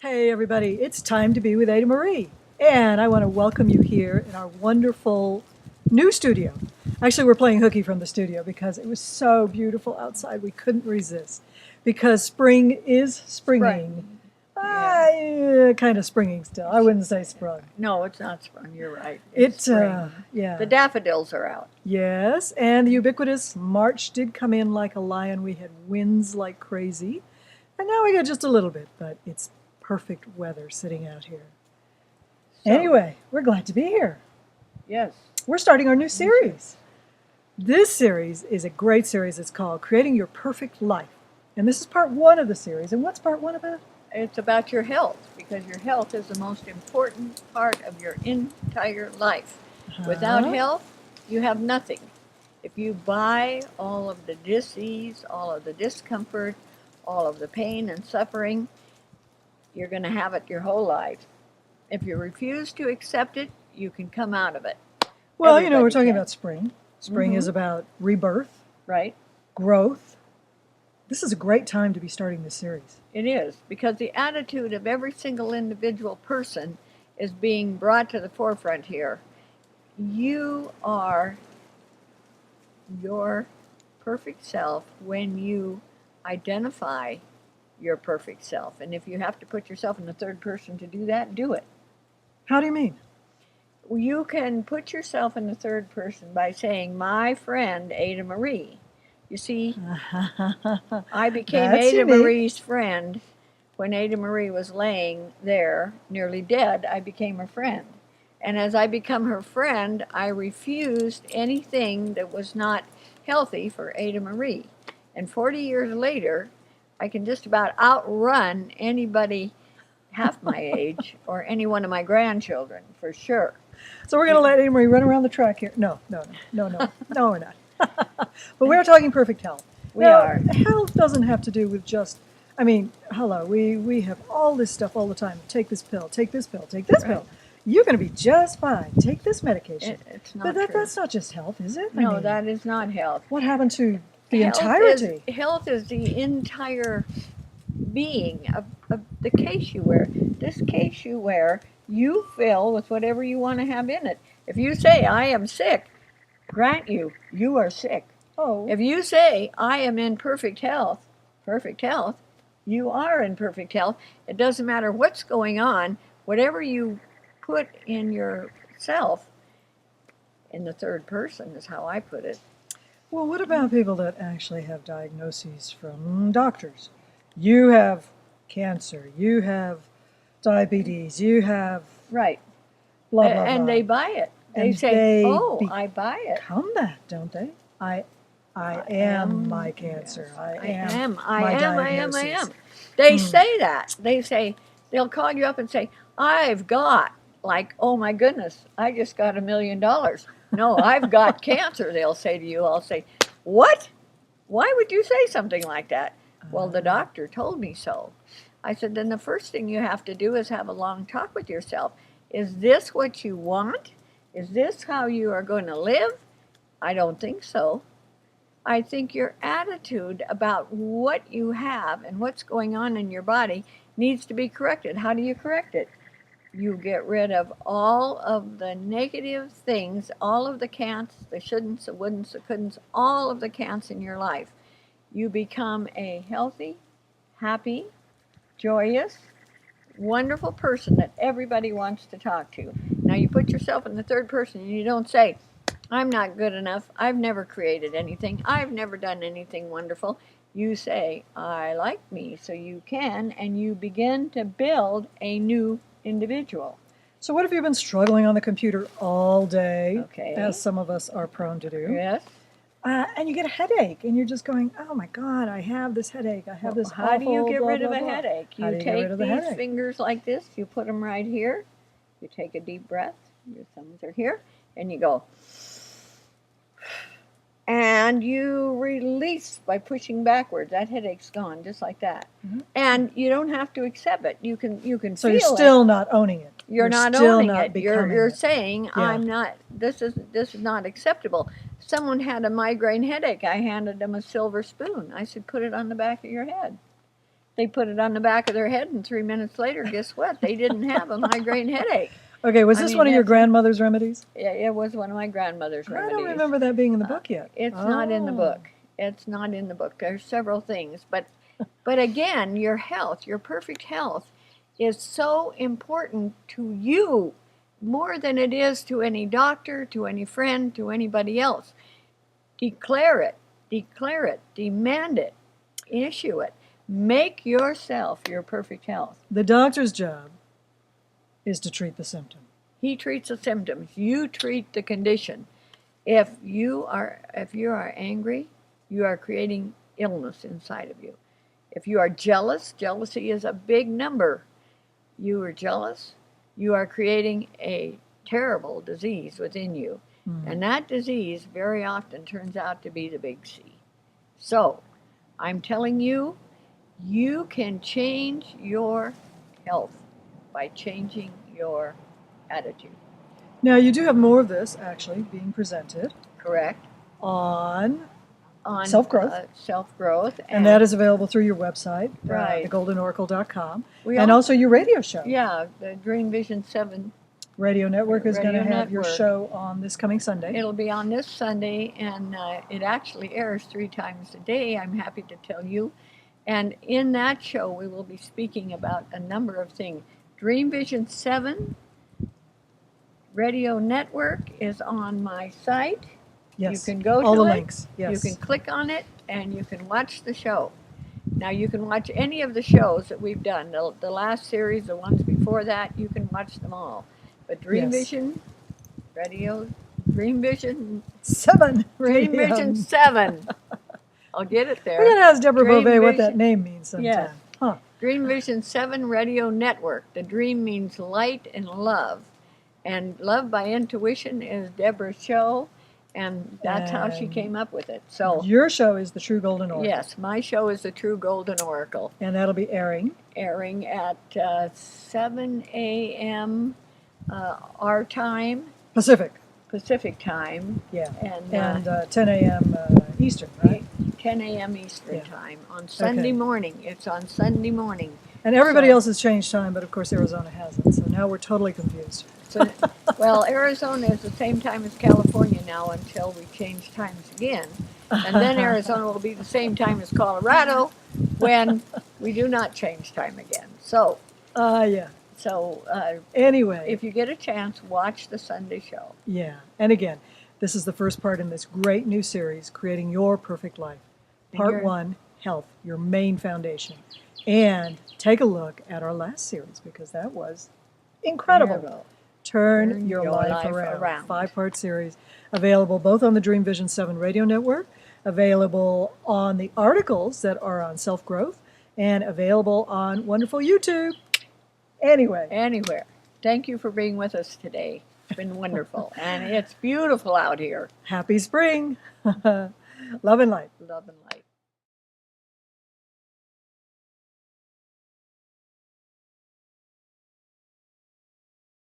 Hey, everybody, it's time to be with Ada Marie. And I want to welcome you here in our wonderful new studio. Actually, we're playing hooky from the studio because it was so beautiful outside, we couldn't resist. Because spring is springing. Kind of springing still. I wouldn't say sprung. No, it's not sprung. You're right. It's, spring. yeah. The daffodils are out. Yes, and the ubiquitous March did come in like a lion. We had winds like crazy. And now we got just a little bit, but it's perfect weather sitting out here. So, Anyway, we're glad to be here. Yes. We're starting our new series. This series is a great series. It's called Creating Your Perfect Life. And this is part one of the series. And what's part one about? It's about your health, because your health is the most important part of your entire life. Without health, you have nothing. If you buy all of the disease, all of the discomfort, all of the pain and suffering, you're going to have it your whole life. If you refuse to accept it, you can come out of it. Well, Everybody we're talking can. about spring. Spring is about rebirth, Right? growth. This is a great time to be starting this series. It is, because the attitude of every single individual person is being brought to the forefront here. You are your perfect self when you identify your perfect self. And if you have to put yourself in the third person to do that, do it. How do you mean? You can put yourself in the third person by saying, my friend Ada Marie. You see, I became That's Ada unique. Marie's friend when Ada Marie was laying there, nearly dead. I became her friend. And as I become her friend, I refused anything that was not healthy for Ada Marie. And 40 years later, I can just about outrun anybody half my age or any one of my grandchildren, for sure. So we're going to let Ada Marie run around the track here. No, we're not. But we're talking perfect health. We Now, are. Health doesn't have to do with just, hello, we have all this stuff all the time. Take this pill, take this pill, take this pill. You're going to be just fine. Take this medication. It's not But true. that's not just health, is it? No, that is not health. What happened to the Health entirety? Health is the entire being of the case you wear. This case you wear, you fill with whatever you want to have in it. If you say, I am sick, grant you are sick. Oh, If you say, I am in perfect health, you are in perfect health. It doesn't matter what's going on, whatever you put in yourself, in the third person is how I put it. well, what about people that actually have diagnoses from doctors? You have cancer, you have diabetes, you have Right. blah, blah, blah. And they buy it. They And say, they I buy it. become that, don't they? I am my cancer. Yes. I I am. am. They say that. They'll call you up and say, I've got, like, oh my goodness, I just got $1 million. No, I've got cancer, they'll say to you. I'll say, what? Why would you say something like that? Well, the doctor told me so. I said, then the first thing you have to do is have a long talk with yourself. Is this what you want? Is this how you are going to live? I don't think so. I think your attitude about what you have and what's going on in your body needs to be corrected. How do you correct it? You get rid of all of the negative things, all of the can'ts, the shouldn'ts, the wouldn'ts, the couldn'ts, all of the can'ts in your life. You become a healthy, happy, joyous, wonderful person that everybody wants to talk to. Now you put yourself in the third person and you don't say, I'm not good enough. I've never created anything. I've never done anything wonderful. You say, I like me, so you can, and you begin to build a new individual. So what if you've been struggling on the computer all day, Okay. as some of us are prone to do, Yes? and you get a headache, and you're just going, oh my God, I have this headache. I have this How do you awful get blah, rid of blah, a blah." headache? How do You you get take rid of the these headache? fingers like this, you put them right here, you take a deep breath, your thumbs are here, and you go, and you release by pushing backwards. That headache's gone, just like that. Mhm. And you don't have to accept it. You can So feel you're still it. not owning it. You're not still owning not it. becoming You're it. saying, Yeah. I'm not. This is not acceptable. Someone had a migraine headache. I handed them a silver spoon. I said, put it on the back of your head. They put it on the back of their head, and 3 minutes later, guess what? They didn't have a migraine headache. Okay, was this one of your grandmother's remedies? It was one of my grandmother's remedies. I don't remember that being in the book yet. It's not in the book. It's not in the book. There's several things, but again, your health, your perfect health, is so important to you more than it is to any doctor, to any friend, to anybody else. Declare it, demand it, issue it. Make yourself your perfect health. The doctor's job is to treat the symptom. He treats the symptoms. You treat the condition. If you are angry, you are creating illness inside of you. If you are jealous, jealousy is a big number. You are jealous, you are creating a terrible disease within you. And that disease very often turns out to be the big C. So, I'm telling you, you can change your health by changing your attitude. Now, you do have more of this actually being presented. Correct. On self-growth. Self-growth. And that is available through your website, right. thegoldenoracl.com. And also your radio show. Yeah, the Dream Vision 7 Radio Network is going to have Network. Your show on this coming Sunday. It'll be on this Sunday, and it actually airs 3 times a day, I'm happy to tell you. And in that show, we will be speaking about a number of things. Dream Vision 7 Radio Network is on my site. Yes, you can go all to the it, links. Yes. You can click on it, and you can watch the show. Now, you can watch any of the shows that we've done. The last series, the ones before that, you can watch them all. But Dream Vision Radio, Dream Vision 7 Dream Vision 7. I'll get it there. We're going to ask Deborah Beauvais what that name means sometime. Yes. Huh. Dream Vision 7 Radio Network. The dream means light and love. And Love by Intuition is Deborah's show. And that's how she came up with it. So your show is the True Golden Oracle. Yes, my show is the True Golden Oracle. And that'll be airing at 7 a.m. Our time. Pacific time. Yeah. And 10 a.m. Eastern, right? 10 a.m. Eastern time on Sunday morning. It's on Sunday morning. And everybody else has changed time, but of course Arizona hasn't. So now we're totally confused. So, well, Arizona is the same time as California now until we change times again. And then Arizona will be the same time as Colorado when we do not change time again. So, anyway, if you get a chance, watch the Sunday show. Yeah. And again, this is the first part in this great new series, Creating Your Perfect Life. Part 1, Health, your main foundation. And take a look at our last series because that was incredible. Turn your life around. 5-part series available both on the Dream Vision 7 Radio Network, available on the articles that are on self-growth, and available on wonderful YouTube. Anywhere. Thank you for being with us today. It's been wonderful. And it's beautiful out here. Happy spring. Love and light. Love and light.